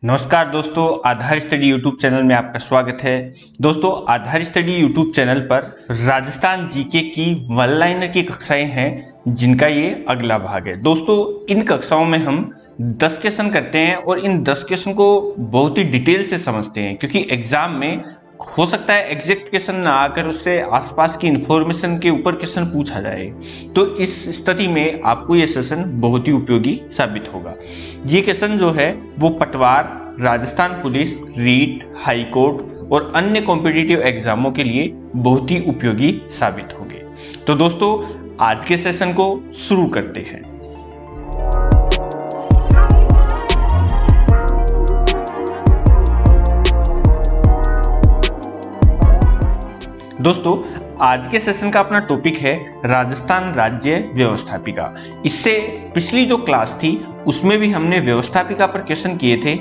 नमस्कार दोस्तों, आधार study YouTube channel में आपका स्वागत है। दोस्तों, आधार स्टडी यूट्यूब चैनल पर राजस्थान जीके की वन लाइनर की कक्षाएं हैं जिनका ये अगला भाग है। दोस्तों, इन कक्षाओं में हम 10 क्वेश्चन करते हैं और इन 10 क्वेश्चन को बहुत ही डिटेल से समझते हैं, क्योंकि एग्जाम में हो सकता है एग्जैक्ट क्वेश्चन ना आकर उससे आसपास की इंफॉर्मेशन के ऊपर क्वेश्चन पूछा जाए। तो इस स्थिति में आपको ये सेशन बहुत ही उपयोगी साबित होगा। ये क्वेश्चन जो है वो Patwar, Rajasthan police, REET, high court और अन्य कॉम्पिटिटिव एग्जामों के लिए बहुत ही उपयोगी साबित होंगे। तो दोस्तों, आज के सेशन को शुरू करते हैं। दोस्तों, आज के सेशन का अपना टॉपिक है राजस्थान राज्य व्यवस्थापिका। इससे पिछली जो क्लास थी उसमें भी हमने व्यवस्थापिका पर क्वेश्चन किए थे।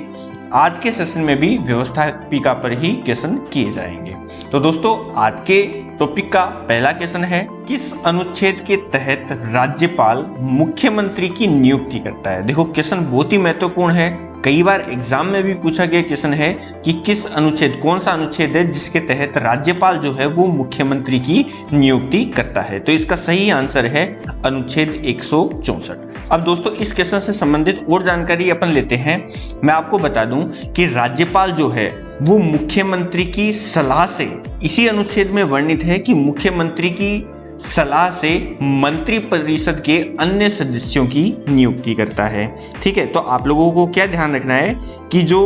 आज के सेशन में भी व्यवस्थापिका पर ही क्वेश्चन किए जाएंगे। तो दोस्तों, आज के टॉपिक का पहला क्वेश्चन है, किस अनुच्छेद के तहत राज्यपाल मुख्यमंत्री की नियुक्ति करता है। देखो, क्वेश्चन बहुत ही महत्वपूर्ण है। कई बार एग्जाम में भी पूछा गया क्वेश्चन है कि किस अनुच्छेद, कौन सा अनुच्छेद है जिसके तहत राज्यपाल जो है वो मुख्यमंत्री की नियुक्ति करता है। तो इसका सही आंसर है अनुच्छेद 164। अब दोस्तों, इस क्वेश्चन से संबंधित और जानकारी अपन लेते हैं। मैं आपको बता दूं कि राज्यपाल जो है वो मुख्यमंत्री की सलाह से, इसी अनुच्छेद में वर्णित है कि मुख्यमंत्री की सलाह से मंत्री परिषद के अन्य सदस्यों की नियुक्ति करता है। ठीक है, तो आप लोगों को क्या ध्यान रखना है कि जो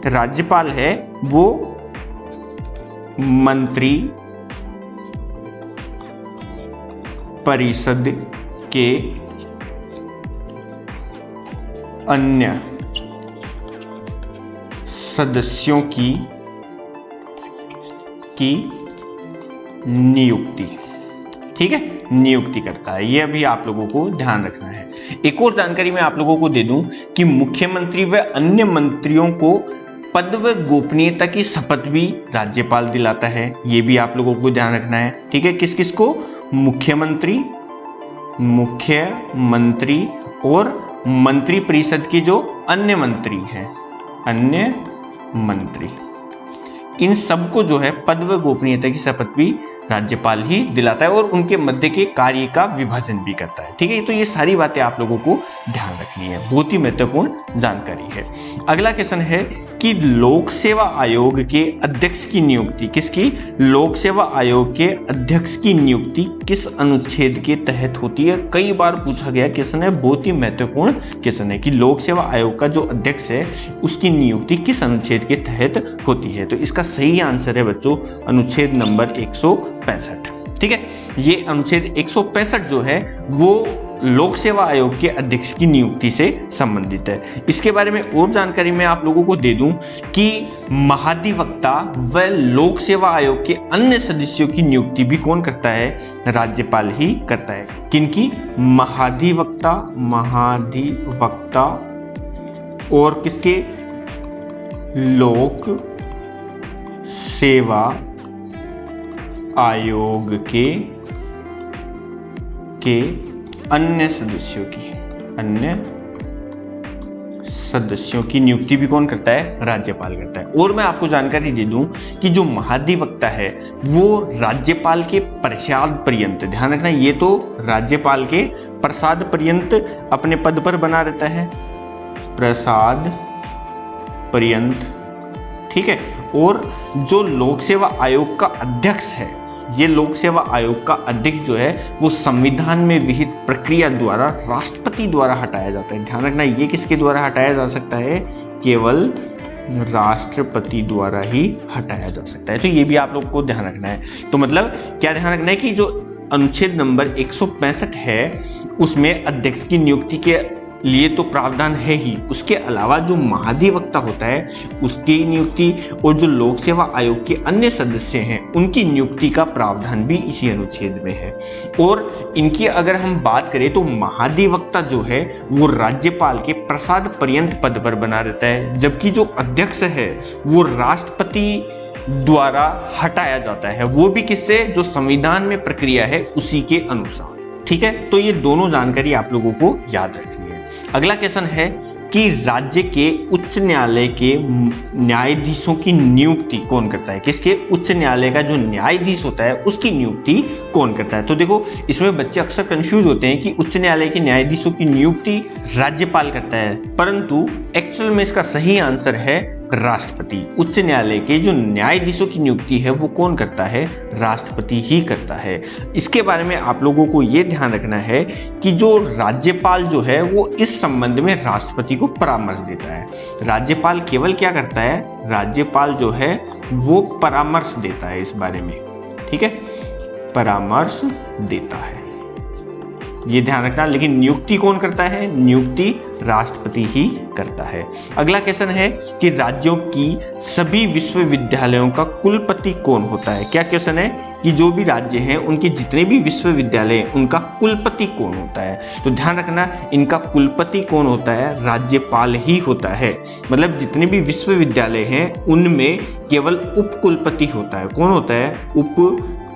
राज्यपाल है वो मंत्री परिषद के अन्य सदस्यों की नियुक्ति, ठीक है, नियुक्ति करता है। यह भी आप लोगों को ध्यान रखना है। एक और जानकारी मैं आप लोगों को दे दूं कि मुख्यमंत्री व अन्य मंत्रियों को पद व गोपनीयता की शपथ भी राज्यपाल दिलाता है। यह भी आप लोगों को ध्यान रखना है। ठीक है, किस किस को? मुख्यमंत्री और मंत्री परिषद के जो अन्य मंत्री हैं, अन्य मंत्री, इन सबको जो है पद व गोपनीयता की शपथ भी राज्यपाल ही दिलाता है और उनके मध्य के कार्य का विभाजन भी करता है। ठीक है, तो ये सारी बातें आप लोगों को ध्यान रखनी है, बहुत ही महत्वपूर्ण जानकारी है। अगला क्वेश्चन है कि लोक सेवा आयोग के अध्यक्ष की नियुक्ति, किसकी? लोक सेवा आयोग के अध्यक्ष की नियुक्ति किस अनुच्छेद के तहत होती है? कई बार पूछा गया क्वेश्चन है, बहुत ही महत्वपूर्ण क्वेश्चन है कि लोक सेवा आयोग का जो अध्यक्ष है उसकी नियुक्ति किस अनुच्छेद के तहत होती है। तो इसका सही आंसर है बच्चों अनुच्छेद नंबर 165। ठीक है, ये अनुच्छेद 165 जो है वो लोक सेवा आयोग के अध्यक्ष की नियुक्ति से संबंधित है। इसके बारे में और जानकारी मैं आप लोगों को दे दूं कि महाधिवक्ता व लोक सेवा आयोग के अन्य सदस्यों की नियुक्ति भी कौन करता है? राज्यपाल ही करता है। किनकी? महाधिवक्ता और किसके? लोक सेवा आयोग के अन्य सदस्यों की नियुक्ति भी कौन करता है? राज्यपाल करता है। और मैं आपको जानकारी दे दूं कि जो महाधिवक्ता है वो राज्यपाल के प्रसाद पर्यंत, ध्यान रखना, ये तो राज्यपाल के प्रसाद पर्यंत अपने पद पर बना रहता है, प्रसाद पर्यंत। ठीक है, और जो लोक सेवा आयोग का अध्यक्ष है, ये लोक सेवा आयोग का अध्यक्ष जो है वो संविधान में विहित प्रक्रिया द्वारा राष्ट्रपति द्वारा हटाया जाता है। ध्यान रखना, ये किसके द्वारा हटाया जा सकता है? केवल राष्ट्रपति द्वारा ही हटाया जा सकता है। तो ये भी आप लोग को ध्यान रखना है। तो मतलब क्या ध्यान रखना है कि जो अनुच्छेद नंबर 165 है उसमें अध्यक्ष की नियुक्ति के लिए तो प्रावधान है ही, उसके अलावा जो महाधिवक्ता होता है उसकी नियुक्ति और जो लोक सेवा आयोग के अन्य सदस्य हैं उनकी नियुक्ति का प्रावधान भी इसी अनुच्छेद में है। और इनकी अगर हम बात करें तो महाधिवक्ता जो है वो राज्यपाल के प्रसाद पर्यंत पद पर बना रहता है, जबकि जो अध्यक्ष है वो राष्ट्रपति द्वारा हटाया जाता है, वो भी किससे? जो संविधान में प्रक्रिया है उसी के अनुसार। ठीक है, तो ये दोनों जानकारी आप लोगों को याद रखनी है। अगला क्वेश्चन है कि राज्य के उच्च न्यायालय के न्यायाधीशों की नियुक्ति कौन करता है? किसके? उच्च न्यायालय का जो न्यायाधीश होता है उसकी नियुक्ति कौन करता है? तो देखो, इसमें बच्चे अक्सर कंफ्यूज होते हैं कि उच्च न्यायालय के न्यायाधीशों की नियुक्ति राज्यपाल करता है, परंतु एक्चुअल में इसका सही आंसर है राष्ट्रपति। उच्च न्यायालय के जो न्यायाधीशों की नियुक्ति है वो कौन करता है? राष्ट्रपति ही करता है। इसके बारे में आप लोगों को ये ध्यान रखना है कि जो राज्यपाल जो है वो इस संबंध में राष्ट्रपति को परामर्श देता है। राज्यपाल केवल क्या करता है? राज्यपाल जो है वो परामर्श देता है इस बारे में, ठीक है, परामर्श देता है, ये ध्यान रखना। लेकिन नियुक्ति कौन करता है? नियुक्ति राष्ट्रपति ही करता है। अगला क्वेश्चन है कि राज्यों की सभी विश्वविद्यालयों का कुलपति कौन होता है? क्या क्वेश्चन है कि जो भी राज्य हैं उनके जितने भी विश्वविद्यालय हैं उनका कुलपति कौन होता है? तो ध्यान रखना, इनका कुलपति कौन होता है? राज्यपाल ही होता है। मतलब जितने भी विश्वविद्यालय हैं उनमें केवल उप कुलपति होता है। कौन होता है? उप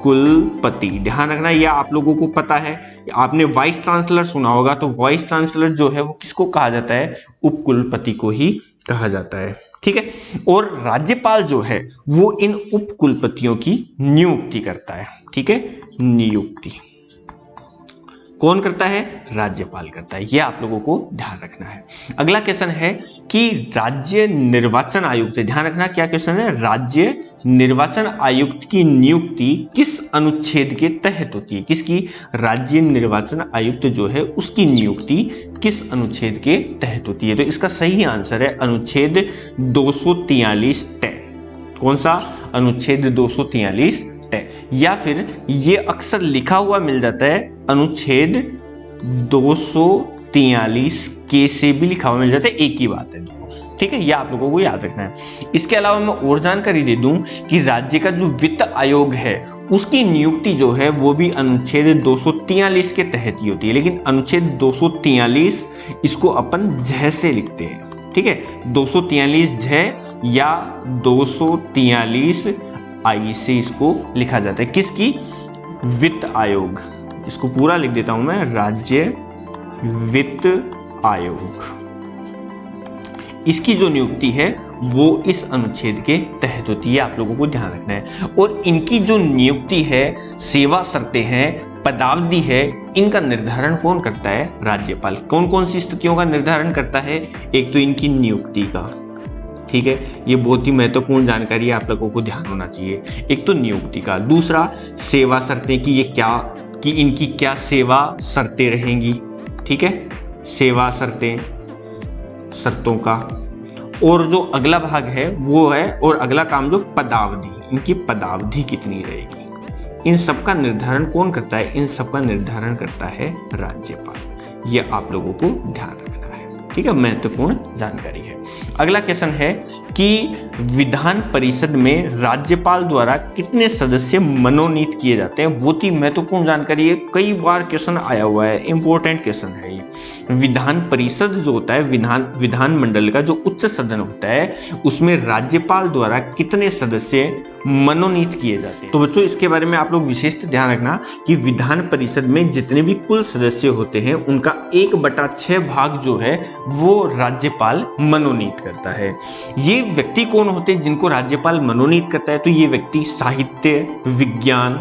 कुलपति। ध्यान रखना, यह आप लोगों को पता है, आपने वाइस चांसलर सुना होगा, तो वाइस चांसलर जो है वो किसको कहा जाता है? उप कुलपति को ही कहा जाता है, ठीक है। और राज्यपाल जो है वो इन उप कुलपतियों की नियुक्ति करता है, ठीक है, नियुक्ति कौन करता है? राज्यपाल करता है। यह आप लोगों को ध्यान रखना है। अगला क्वेश्चन है कि राज्य निर्वाचन आयुक्त, ध्यान रखना क्या क्वेश्चन है? राज्य निर्वाचन आयुक्त की नियुक्ति किस अनुच्छेद के तहत होती है? किसकी? राज्य निर्वाचन आयुक्त जो है उसकी नियुक्ति किस अनुच्छेद के तहत होती है? तो इसका सही आंसर है अनुच्छेद 243 तय। कौन सा? अनुच्छेद 243 तय। या फिर ये अक्सर लिखा हुआ मिल जाता है अनुच्छेद 243 के से भी लिखा हुआ मिल जाता है, एक ही बात है, ठीक है, यह आप लोगों को याद रखना है। इसके अलावा मैं और जानकारी दे दूं कि राज्य का जो वित्त आयोग है उसकी नियुक्ति जो है वो भी अनुच्छेद 243 के तहत ही होती है। लेकिन अनुच्छेद 243 इसको अपन झ से लिखते हैं, ठीक है, 243 झ या 243 आई से इसको लिखा जाता है। किसकी? वित्त आयोग। इसको पूरा लिख देता हूं मैं, राज्य वित्त आयोग। इसकी जो नियुक्ति है वो इस अनुच्छेद के तहत होती है, आप लोगों को ध्यान रखना है। और इनकी जो नियुक्ति है, सेवा शर्तें हैं, पदावधि है, इनका निर्धारण कौन करता है? राज्यपाल। कौन कौन सी स्थितियों का निर्धारण करता है? एक तो इनकी नियुक्ति का, ठीक है, ये बहुत ही महत्वपूर्ण जानकारी है, आप लोगों को ध्यान होना चाहिए। एक तो नियुक्ति का, दूसरा सेवा शर्तें की ये क्या, कि इनकी क्या सेवा शर्तें रहेंगी, ठीक है, सेवा शर्तें, शर्तों का। और जो अगला भाग है वो है, और अगला काम जो पदावधि, इनकी पदावधि कितनी रहेगी, इन सब का निर्धारण कौन करता है? इन सब का निर्धारण करता है राज्यपाल। ये आप लोगों को ध्यान रखना है, ठीक है, महत्वपूर्ण जानकारी है। अगला क्वेश्चन है कि विधान परिषद में राज्यपाल द्वारा कितने सदस्य मनोनीत किए जाते हैं? बहुत ही महत्वपूर्ण जानकारी है, कई बार क्वेश्चन आया हुआ है, इंपॉर्टेंट क्वेश्चन है ये। विधान परिषद जो होता है, विधान मंडल का जो उच्च सदन होता है, उसमें राज्यपाल द्वारा कितने सदस्य मनोनीत किए जाते हैं? तो बच्चों इसके बारे में आप लोग विशेष ध्यान रखना कि विधान परिषद में जितने भी कुल सदस्य होते हैं उनका 1/6 भाग जो है वो राज्यपाल मनोनीत करता है। ये व्यक्ति कौन होते हैं जिनको राज्यपाल मनोनीत करता है? तो ये व्यक्ति साहित्य, विज्ञान,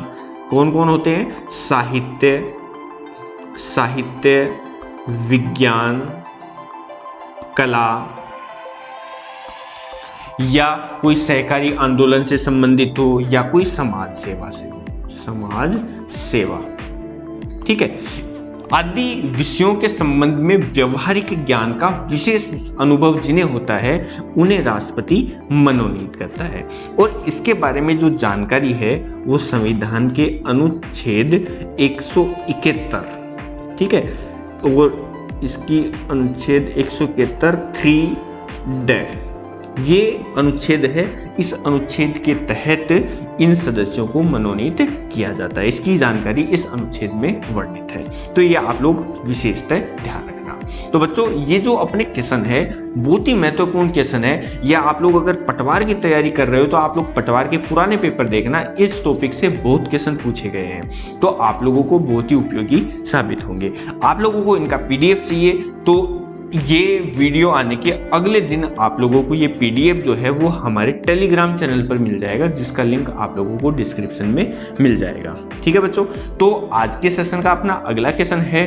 कौन कौन होते हैं? साहित्य, विज्ञान, कला, या कोई सहकारी आंदोलन से संबंधित हो, या कोई समाज सेवा से हो, समाज सेवा, ठीक है, आदि विषयों के संबंध में व्यवहारिक ज्ञान का विशेष अनुभव जिन्हें होता है उन्हें राष्ट्रपति मनोनीत करता है। और इसके बारे में जो जानकारी है वो संविधान के अनुच्छेद 171, ठीक है, और इसकी अनुच्छेद 171 3 ये अनुच्छेद है, इस अनुच्छेद के तहत इन सदस्यों को मनोनीत किया जाता है। इसकी जानकारी इस अनुच्छेद में वर्णित है, तो ये आप लोग विशेषतः ध्यान रखना। तो बच्चों ये जो अपने क्वेश्चन है बहुत ही महत्वपूर्ण क्वेश्चन है, या आप लोग अगर पटवार की तैयारी कर रहे हो तो आप लोग पटवार के पुराने पेपर देखना, इस टॉपिक से बहुत क्वेश्चन पूछे गए हैं, तो आप लोगों को बहुत ही उपयोगी साबित होंगे। आप लोगों को इनका PDF चाहिए तो ये वीडियो आने के अगले दिन आप लोगों को ये पीडीएफ जो है वो हमारे टेलीग्राम चैनल पर मिल जाएगा, जिसका लिंक आप लोगों को डिस्क्रिप्शन में मिल जाएगा। ठीक है बच्चों, तो आज के सेशन का अपना अगला क्वेश्चन है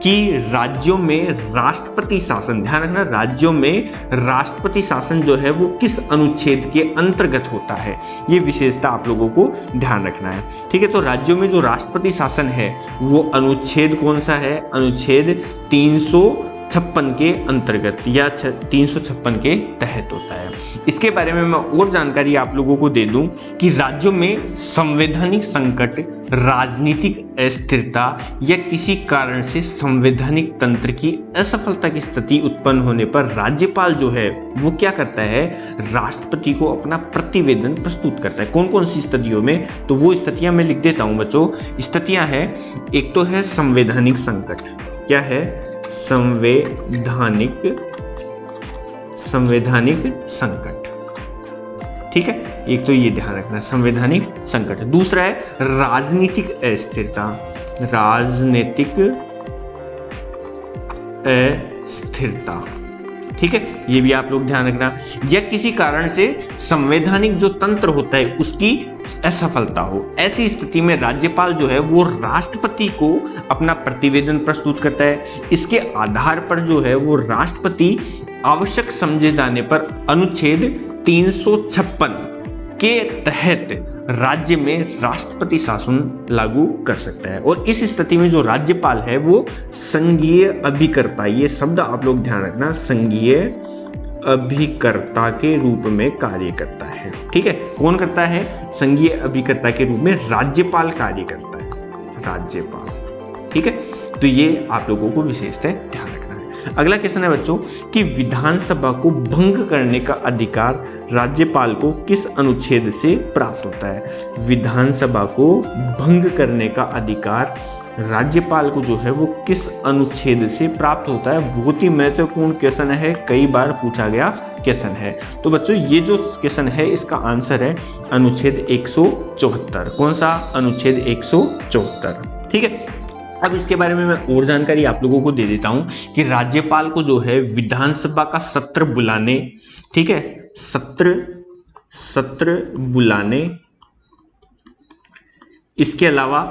कि राज्यों में राष्ट्रपति शासन, ध्यान रखना, राज्यों में राष्ट्रपति शासन जो है वो किस अनुच्छेद के अंतर्गत होता है, ये विशेषता आप लोगों को ध्यान रखना है। ठीक है, तो राज्यों में जो राष्ट्रपति शासन है वो अनुच्छेद कौन सा है, अनुच्छेद 356 के अंतर्गत या 356 के तहत होता है। इसके बारे में मैं और जानकारी आप लोगों को दे दूं कि राज्यों में संवैधानिक संकट, राजनीतिक अस्थिरता या किसी कारण से संवैधानिक तंत्र की असफलता की स्थिति उत्पन्न होने पर राज्यपाल जो है वो क्या करता है, राष्ट्रपति को अपना प्रतिवेदन प्रस्तुत करता है। कौन कौन सी स्थितियों में, तो वो स्थितियां मैं लिख देता हूं बच्चों। स्थितियां हैं, एक तो है संवैधानिक संकट, क्या है, संवैधानिक संकट। ठीक है, एक तो ये ध्यान रखना, संवैधानिक संकट। दूसरा है राजनीतिक अस्थिरता, राजनीतिक अस्थिरता। ठीक है, ये भी आप लोग ध्यान रखना, या किसी कारण से संवैधानिक जो तंत्र होता है उसकी असफलता हो। ऐसी स्थिति में राज्यपाल जो है वो राष्ट्रपति को अपना प्रतिवेदन प्रस्तुत करता है। इसके आधार पर जो है वो राष्ट्रपति आवश्यक समझे जाने पर अनुच्छेद 356 के तहत राज्य में राष्ट्रपति शासन लागू कर सकता है। और इस स्थिति में जो राज्यपाल है वो संघीय अभिकर्ता, ये शब्द आप लोग ध्यान रखना, संघीय अभिकर्ता के रूप में कार्य करता है। ठीक है, कौन करता है, संघीय अभिकर्ता के रूप में राज्यपाल कार्य करता है, राज्यपाल। ठीक है, तो ये आप लोगों को विशेषतः ध्यान रखना है। अगला क्वेश्चन है बच्चों कि विधानसभा को भंग करने का अधिकार राज्यपाल को किस अनुच्छेद से प्राप्त होता है। विधानसभा को भंग करने का अधिकार राज्यपाल को जो है वो किस अनुच्छेद से प्राप्त होता है। बहुत ही महत्वपूर्ण क्वेश्चन है, कई बार पूछा गया क्वेश्चन है। तो बच्चों ये जो क्वेश्चन है इसका आंसर है अनुच्छेद 174। कौन सा, अनुच्छेद 174। ठीक है, अब इसके बारे में मैं और जानकारी आप लोगों को दे देता हूं कि राज्यपाल को जो है विधानसभा का सत्र बुलाने, ठीक है, सत्र बुलाने, इसके अलावा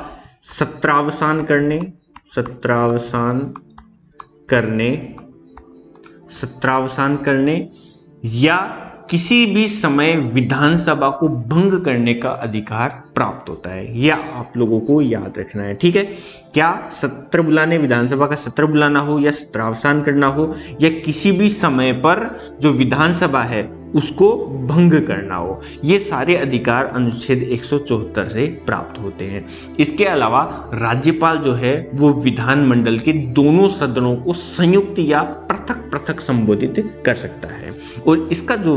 सत्रावसान करने या किसी भी समय विधानसभा को भंग करने का अधिकार प्राप्त होता है। यह आप लोगों को याद रखना है। ठीक है, क्या सत्र बुलाने, विधानसभा का सत्र बुलाना हो या सत्रावसान करना हो या किसी भी समय पर जो विधानसभा है उसको भंग करना हो, ये सारे अधिकार अनुच्छेद 174 से प्राप्त होते हैं। इसके अलावा राज्यपाल जो है वो विधानमंडल के दोनों सदनों को संयुक्त या पृथक पृथक संबोधित कर सकता है। और इसका जो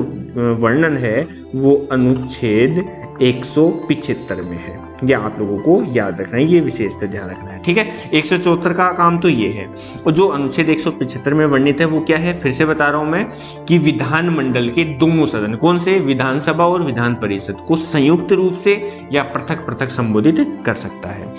वर्णन है वो अनुच्छेद 175 में है। ये आप लोगों को याद रखना है, ये विशेषता ध्यान रखना है। ठीक है, 174 का काम तो ये है, और जो अनुच्छेद 175 में वर्णित है वो क्या है, फिर से बता रहा हूं मैं कि विधानमंडल के दोनों सदन, कौन से, विधानसभा और विधान परिषद को संयुक्त रूप से या पृथक पृथक संबोधित कर सकता है।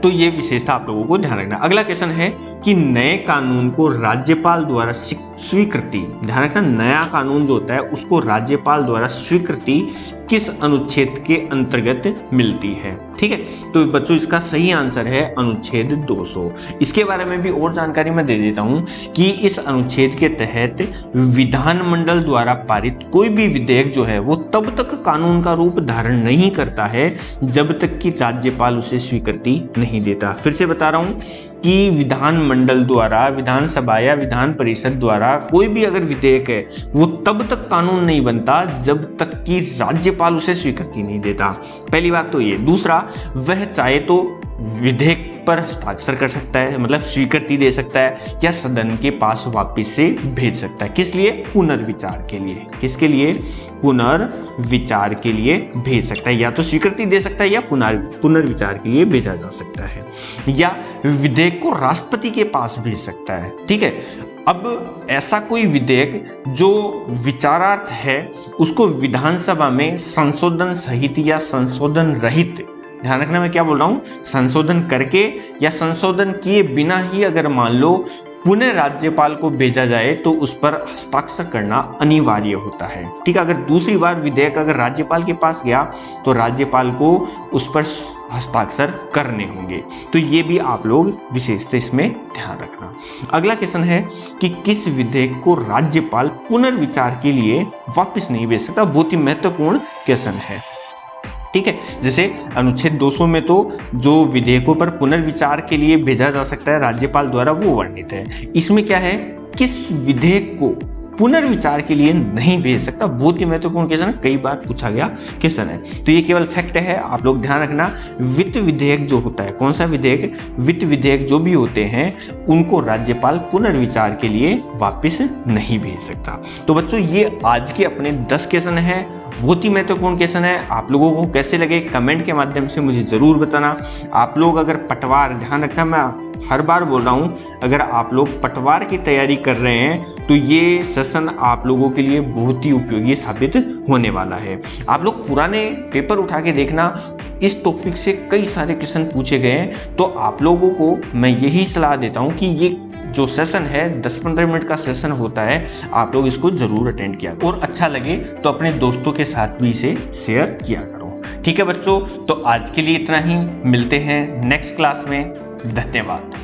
तो ये विशेषता आप लोगों को ध्यान रखना। अगला क्वेश्चन है कि नए कानून को राज्यपाल द्वारा स्वीकृति, ध्यान रखना, नया कानून जो होता है उसको राज्यपाल द्वारा स्वीकृति किस अनुच्छेद के अंतर्गत मिलती है। ठीक है, तो बच्चों इसका सही आंसर है अनुच्छेद 200। इसके बारे में भी और जानकारी मैं दे देता हूं कि इस अनुच्छेद के तहत विधानमंडल द्वारा पारित कोई भी विधेयक जो है वो तब तक कानून का रूप धारण नहीं करता है जब तक कि राज्यपाल उसे स्वीकृति नहीं देता। फिर से बता रहा हूं कि विधानमंडल द्वारा, विधानसभा या विधान परिषद द्वारा कोई भी अगर विधेयक है वो तब तक कानून नहीं बनता जब तक कि राज्यपाल उसे स्वीकृति नहीं देता। पहली बात तो ये। दूसरा, वह चाहे तो विधेयक पर हस्ताक्षर कर सकता है, मतलब स्वीकृति दे सकता है, या सदन के पास वापस से भेज सकता है। किस लिए, पुनर्विचार के लिए। किसके लिए, पुनर्विचार के लिए भेज सकता है। या तो स्वीकृति दे सकता है या पुनर्विचार के लिए भेजा जा सकता है, या विधेयक को राष्ट्रपति के पास भेज सकता है। ठीक है, अब ऐसा कोई विधेयक जो विचारार्थ है उसको विधानसभा में संशोधन सहित या संशोधन रहित, ध्यान रखना मैं क्या बोल रहा हूं, संशोधन करके या संशोधन किए बिना ही अगर मान लो पुनः राज्यपाल को भेजा जाए तो उस पर हस्ताक्षर करना अनिवार्य होता है। ठीक है, अगर दूसरी बार विधेयक अगर राज्यपाल के पास गया तो राज्यपाल को उस पर हस्ताक्षर करने होंगे। तो ये भी आप लोग विशेषता इसमें ध्यान रखना। अगला क्वेश्चन है कि किस विधेयक को राज्यपाल पुनर्विचार के लिए वापस नहीं भेज सकता। बहुत ही महत्वपूर्ण क्वेश्चन है। ठीक है, जैसे अनुच्छेद 200 में तो जो विधेयकों पर पुनर्विचार के लिए भेजा जा सकता है राज्यपाल द्वारा वो वर्णित है। इसमें क्या है, किस विधेयक को पुनर्विचार के लिए नहीं भेज सकता। बहुत ही महत्वपूर्ण क्वेश्चन, कई बार पूछा गया क्वेश्चन है। तो ये केवल फैक्ट है, आप लोग ध्यान रखना। वित्त विधेयक जो होता है, कौन सा विधेयक, वित्त विधेयक जो भी होते हैं उनको राज्यपाल पुनर्विचार के लिए वापस नहीं भेज सकता। तो बच्चों ये आज के अपने 10 क्वेश्चन है, बहुत ही महत्वपूर्ण क्वेश्चन है। आप लोगों को कैसे लगे कमेंट के माध्यम से मुझे ज़रूर बताना। आप लोग अगर पटवार, ध्यान रखना मैं हर बार बोल रहा हूँ, अगर आप लोग पटवार की तैयारी कर रहे हैं तो ये सेशन आप लोगों के लिए बहुत ही उपयोगी साबित होने वाला है। आप लोग पुराने पेपर उठा के देखना, इस टॉपिक से कई सारे क्वेश्चन पूछे गए हैं। तो आप लोगों को मैं यही सलाह देता हूँ कि ये जो सेशन है 10-15 मिनट का सेशन होता है, आप लोग इसको जरूर अटेंड किया और अच्छा लगे तो अपने दोस्तों के साथ भी इसे शेयर किया करो। ठीक है बच्चों, तो आज के लिए इतना ही, मिलते हैं नेक्स्ट क्लास में। धन्यवाद।